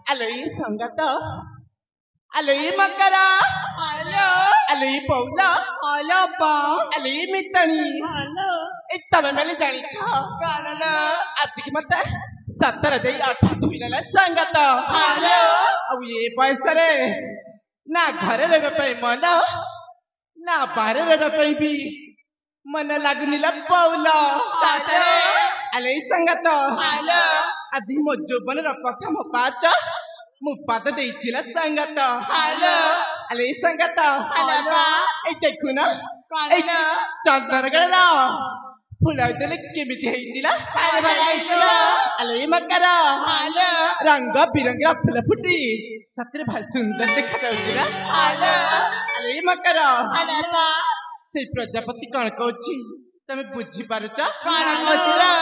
Aloi Sangata, Aloi Makara, hello, Aloi Paula, hello Pa, Aloi Mitani, hello. इतना मैंने जानी था, कानना आज की मत है, 17 दे 8 छुईला ला संगता, hello. अब ये पैसा रे, ना घरे लगा पे मना, ना बाहर लगा पे भी, मन लागनी ला Paula, hello. Aloi Sangata, hello. आज ही मुझे बन रखा था मुपाचा मुपाता देइचिला संगता हेलो अले संगता हेलो ए देखो ना ए चंदनगरा फुलाइतले केमिति हेइचिला अरे बलाइचिला अले मकरा हेलो रंग बिरंगा फुल फुटी सତରେ भारी सुंदर देखा जाउचिला हेलो अले मकरा हेलो से प्रजापति कण कहउछि तमे बुझी पारुछ कण कहउचिला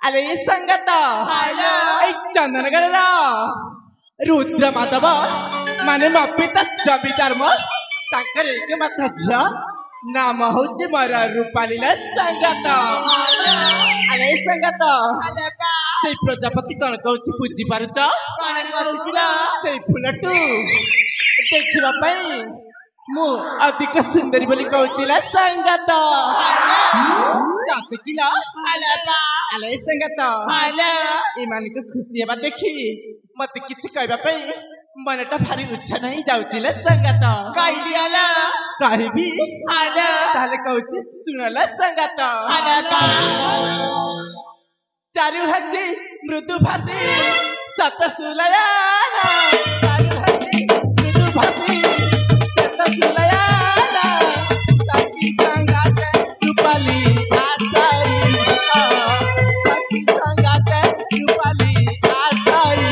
अले संगता हेलो ए चंदनगरा रुद्र माधव माने पिता जमीदार म ताकर एक मात्र झिया नाम होची मोर रूपालीला संगत अरे संगत से प्रजापति कण कहउछि बुझी पारुछ कण कहउछिला से फुलटू देखिबा पई मु अधिक सुंदरी बोली कहउछिला संगत साथ किला अले संगत इमान को खुशी हेबा देखी मत किछि कहबा पई मनटा भारी उच्छा नहीं जाउचिले संगत कहि दियाला कहबी हाले ताले कहउछि सुनला संगत चारु हसी मृदु भासी सत सुलया चारु हसी मृदु भासी सत सुलया साथी संगत रूपाली आसाई साथी संगत रूपाली आसाई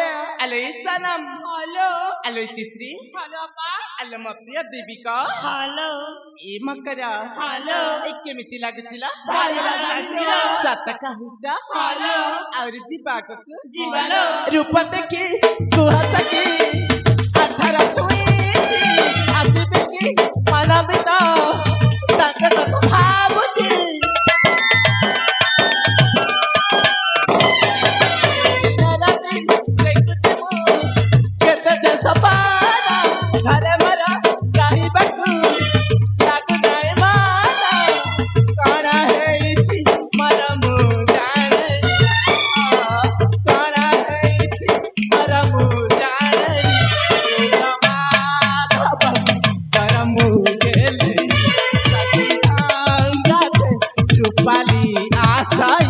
हेलो ये सनम हेलो हेलो ये तीसरी हेलो अप्पा हेलो ମୋ ପ୍ରିୟ ଦୀପିକା हेलो ଏ ମକରା हेलो ଏ କେମିତି ଲାଗୁଥିଲା ଭଲ ଲାଗୁଥିଲା ସତ କହୁଛ हेलो ଆହୁରି ଯିବାକୁ ଯିବାଲୋ ରୂପ ଦେଖି କୁହ ସଖି ଆଧାର ଛୁଇଁଛି ଆଜି ଦେଖି ମନ ଭିତ ତାଙ୍କ କଥା ଭାବୁଛି ଦିନ ରାତି ଦେଖୁଛି ମୁଁ କେତେ ଯେ ସପନ ଘରେ ମୋର ରହିବାକୁ ଲାଗୁଥାଏ ମନ କଣ ହେଇଛି ମୋର ମୁଁ ଜାଣେ କଣ ହେଇଛି ମୋର ମୁଁ ଜାଣେ ମାଧବ ପର ମୁଁ ଗେଲେ ସଖୀ ସାଙ୍ଗରେ ରୂପାଲି ଆଶାଇ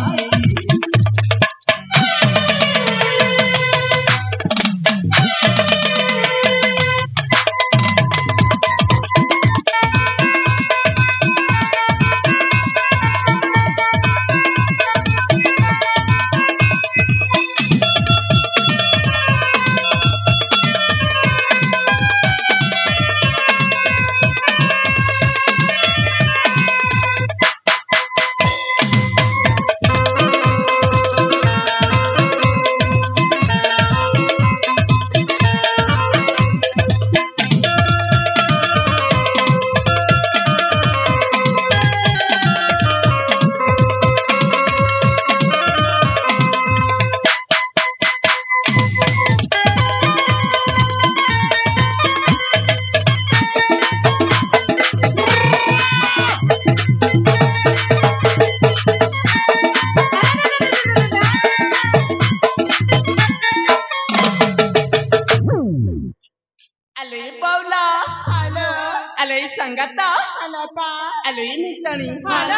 हेलो ये बावला हेलो ये संगता हेलो अप्पा हेलो ये मितणी हेलो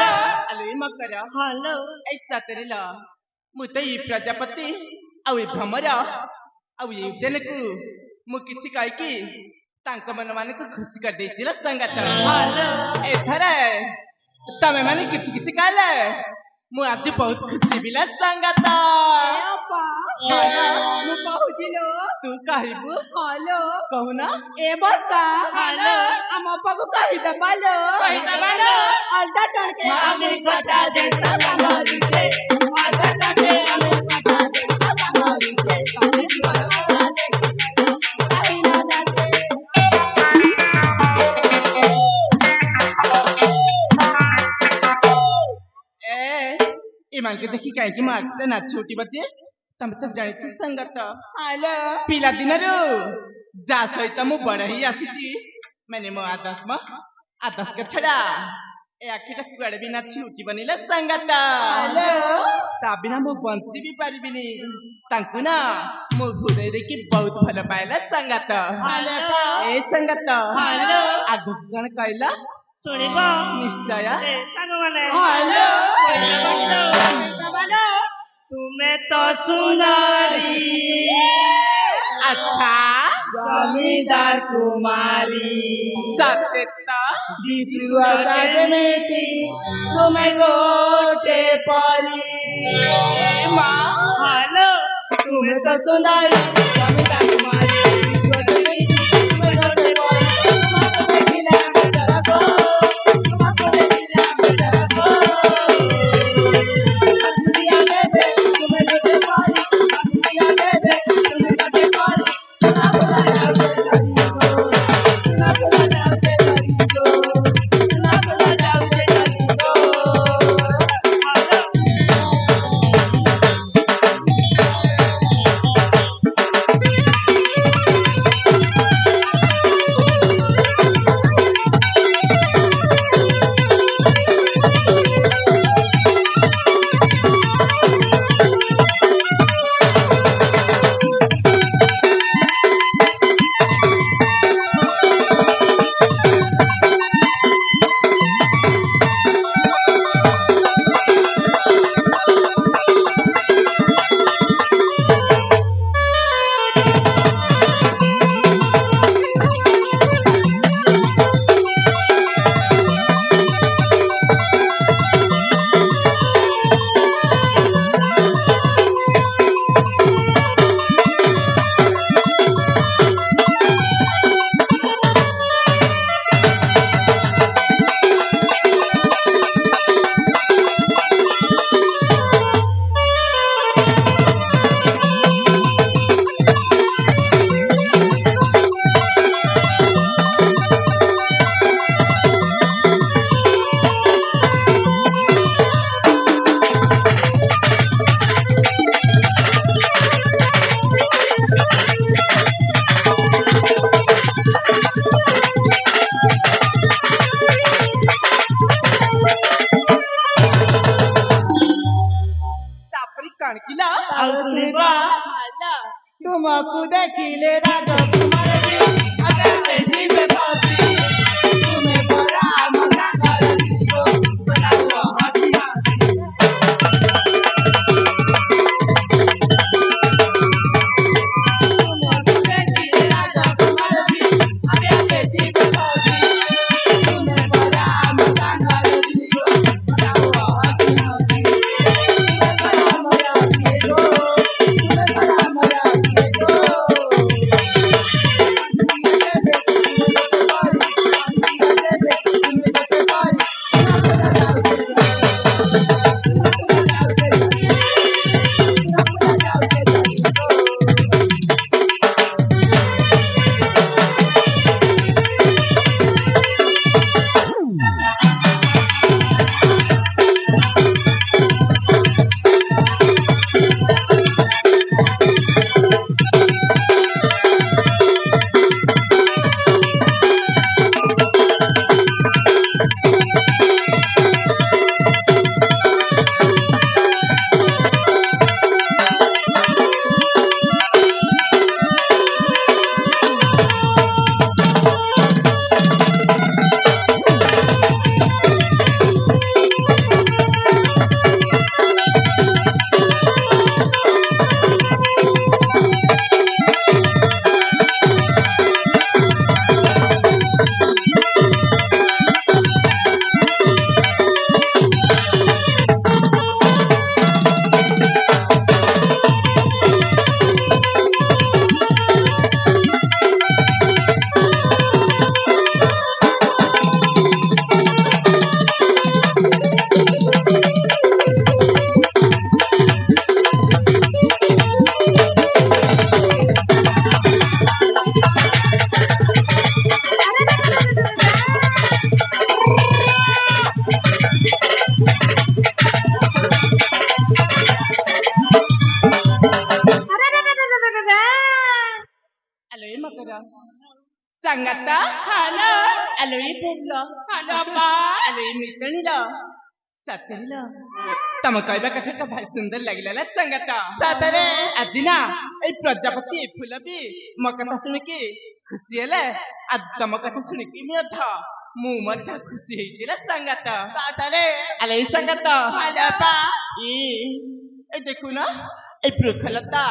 हेलो ये मकरा हेलो ऐसा तेरे ला ମୁଁ ତ ଏଇ ପ୍ରଜାପତି ଆଉ ଏ ଭ୍ରମର ଆଉ ଏଇ ଦିନକୁ ମୁଁ କିଛି କହିକି ତାଙ୍କ ମନମାନଙ୍କୁ ଖୁସି କରିଦେଇଥିଲା ସଙ୍ଗାତ हेलो ଏଥର ତମେ ମାନେ କିଛି କିଛି କହିଲେ ମୁଁ ଆଜି ବହୁତ ଖୁସି ବିଲା ସଙ୍ଗାତ अप्पा ମୁଁ କହୁଛି ଲୋ ତୁ କହିବୁ हेलो କହୁନା ଏ ବର୍ଷା हेलो ଆମ ଅପାକୁ କହିଦବା ଲୋ କହିଦବା ଲୋ। ଅଲଟା ଟଣକେ ଆମେ ଫଟା ଦେଶ ବାହାରୁଛେ ଅଲଟା ଟଣକେ ଆମେ ଫଟା ଦେଶ ବାହାରୁଛେ କାଲି ସ୍ୱର ଦେଖି ନା ନାଚେ ଏ ଏମାନଙ୍କୁ ଦେଖି କାହିଁକି ମୋ ଆଗରେ ନାଚି ଉଠିବ ଯେ ତମେ ତ ଜାଣିଛ ସଙ୍ଗତ हेलो ପିଲାଦିନରୁ ଯାହା ସହିତ ମୁଁ ବଡ ହେଇ ଆସିଛି ମାନେ ମୋ ଆଦର୍ଶක ଛଡା ଏ ଆଖିଟା କୁଆଡେ ବି ନାଚି ଉଠିବନି ଲୋ ସଙ୍ଗତ हेलो ତା ବିନା ମୁଁ ବଞ୍ଚି ବି ପାରିବିନି ତାଙ୍କୁ ନା ମୁଁ ହୃଦୟ ଦେଇକି ବହୁତ ଭଲ ପାଇଲା ସଙ୍ଗତ हेलो ଏ ସଙ୍ଗତ हेलो ଆଗକୁ କଣ କହିଲ ଶୁଣିବ ନିଶ୍ଚୟ ଏ ସାଙ୍ଗମାନେ हेलो ସାଙ୍ଗମାନେ ତୁମେ ତ ସୁନ୍ଦରୀ अच्छा जमीदार कुमारी सत्य दिसुआ जेमिति तुमे गोटे परी हेलो तुमे तो सुंदरी जमीदार कुमारी दिसुआ जेमिति तुमे गोटे परी तुमको देखिला बेचारा को तुमको देखिला बेचारा को दुनिया में तुमे गोटे परी दुनिया में तुमे गोटे परी सुना बोला जाओ सुना बोला जाओ सुना बोला जाओ हेलो तुमको देखिले राजकुमार जी अगर तेजी में पहुंची तुम्हें बड़ा मजा करूंगी को बताओ हंसी हंसी तुमको देखिले राजकुमार जी अगर तेजी में पहुंची तुम्हें बड़ा मजा करूंगी को बताओ हंसी हंसी तुम्हें बड़ा मजा करूंगी तुम्हें बड़ा मजा संगता हॅलो अलोई बोललो हॅलो अप्पा अलोई मितंड सतरिल तम कहबा कथा तो भाई सुंदर लगला संगता सतरे अजिना ए प्रजापति फुलबी म कथा सुन के खुशी हेले आ तम कथा सुन के मु मध्य खुशी हेतिला संगता सतरे अलोई संगता हॅलो अप्पा ए देखु ना ए प्रखलता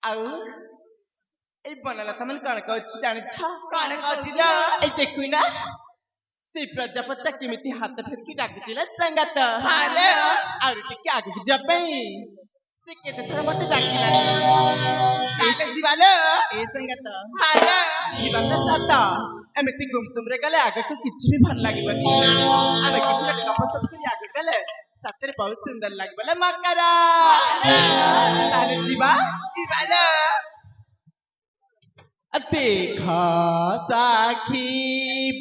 आउ ए बनलता मन कण कहछि जानि छ कण कहछि ल ए देखु ना से प्रजापति केमिति हाथ फेरकी डाकितिला संगत हाले आउर टिके आगे जबई से केते थर मते डाकिला काले जीवालो ए संगत हाले जीवन सत एमिति गुमसुम रे गले आगे को किछि भी भल लागिबनी आमे किछि न पसंद करी आगे गले सତରେ बहुत सुंदर लागबले मकरा ताले जीवा जीवालो देखा साखी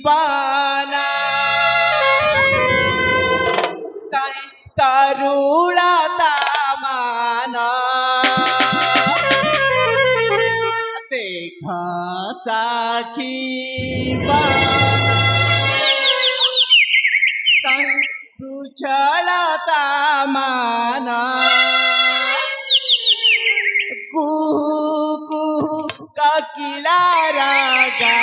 पाना तरुणा तामाना देखा साखी पाना तरुणा तामाना काकिला रागा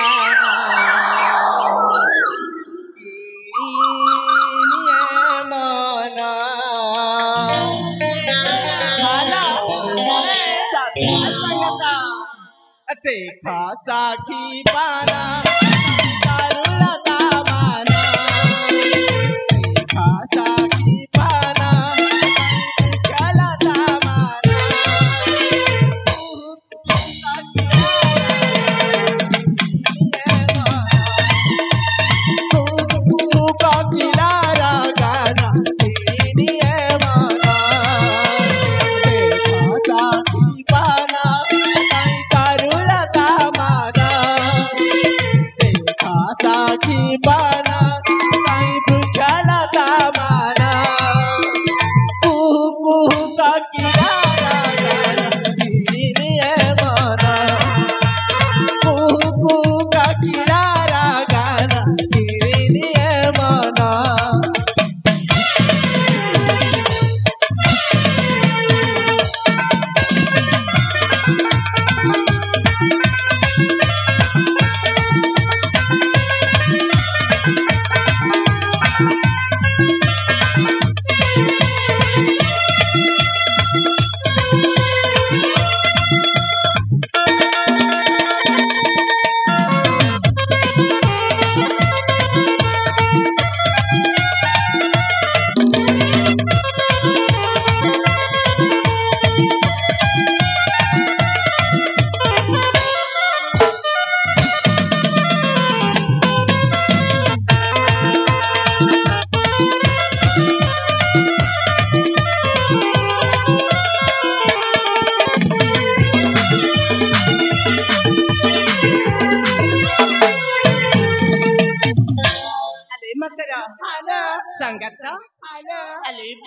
मना देखा साखी पाना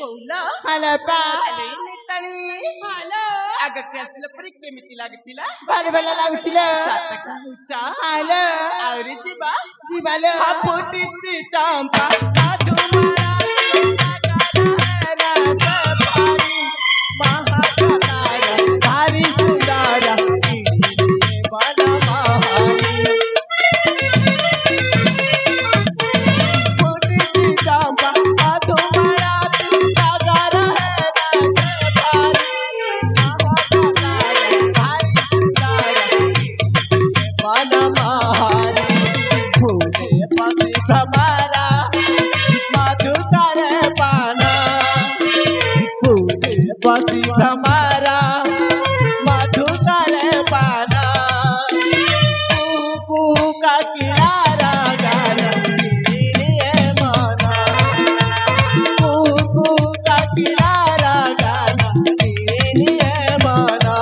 पौला हलपा अलोई मितणी हलो आगಕ್ಕೆ असला परी केमिति लागचिला भारी भला लागुचिला सातका हुचा हलो आवरी जीवा जीवालो हा फुटीची चांपा साधू महाराज भारी महाकातारा भारी सुंदरा बना महारी फुटीची चांपा साधू महाराज सागरा भारी महाकातारा भारी सुंदरा बना महारी फुले पति हमारा मधुचारे पाना फूले पति हमारा मधुचारे पाना कू का किनारा गाना लिए माना कू का किनारा गाना लिए माना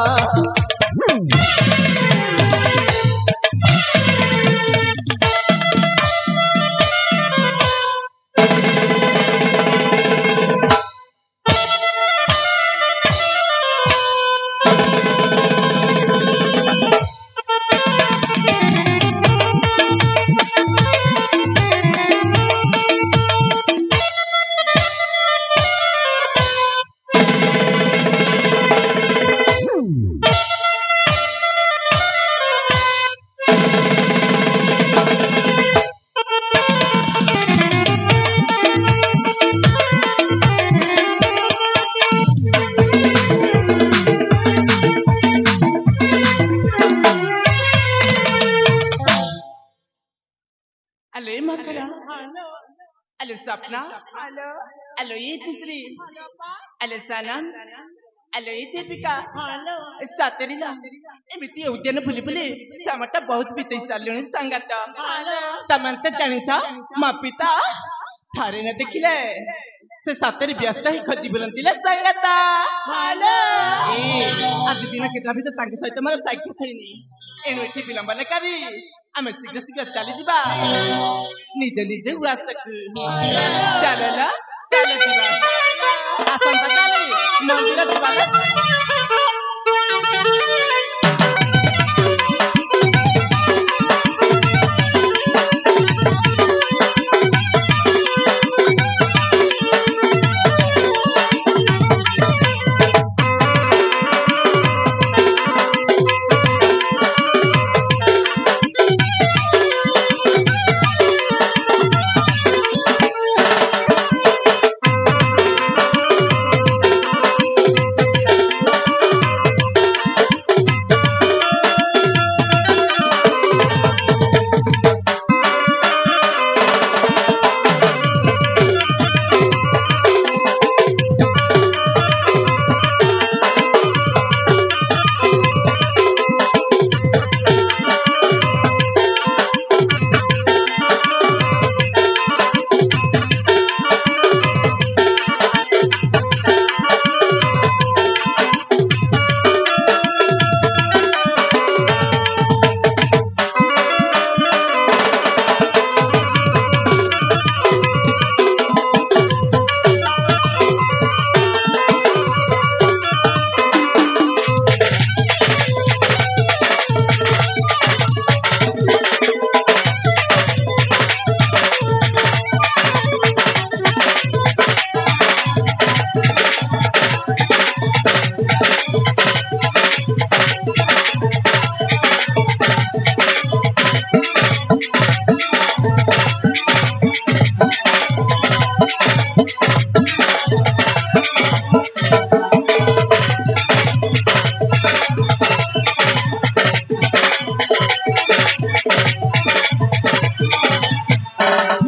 अलो ये मकरा अलो सपना हलो अलो ये तिसरी हलपा अलो सनम अलो ये दीपिका हलो सातरीला एमिति उद्यान फुली फुली समटा बहुत बीते सालुनी संगत हलो तमंत जानिछ मा पिता थारे न देखिले से सातरी व्यस्त ही खोजी बुलंतिले संगत हलो ए आज दिन केतरा भी तांके सहित मोर साइकिल थैनी एनु एठी विलंब न करी आमे शीघ्र शीघ्र चली जीवा निज निज उआसक चलला चल जीवा आसंता काले मंदिर जीवा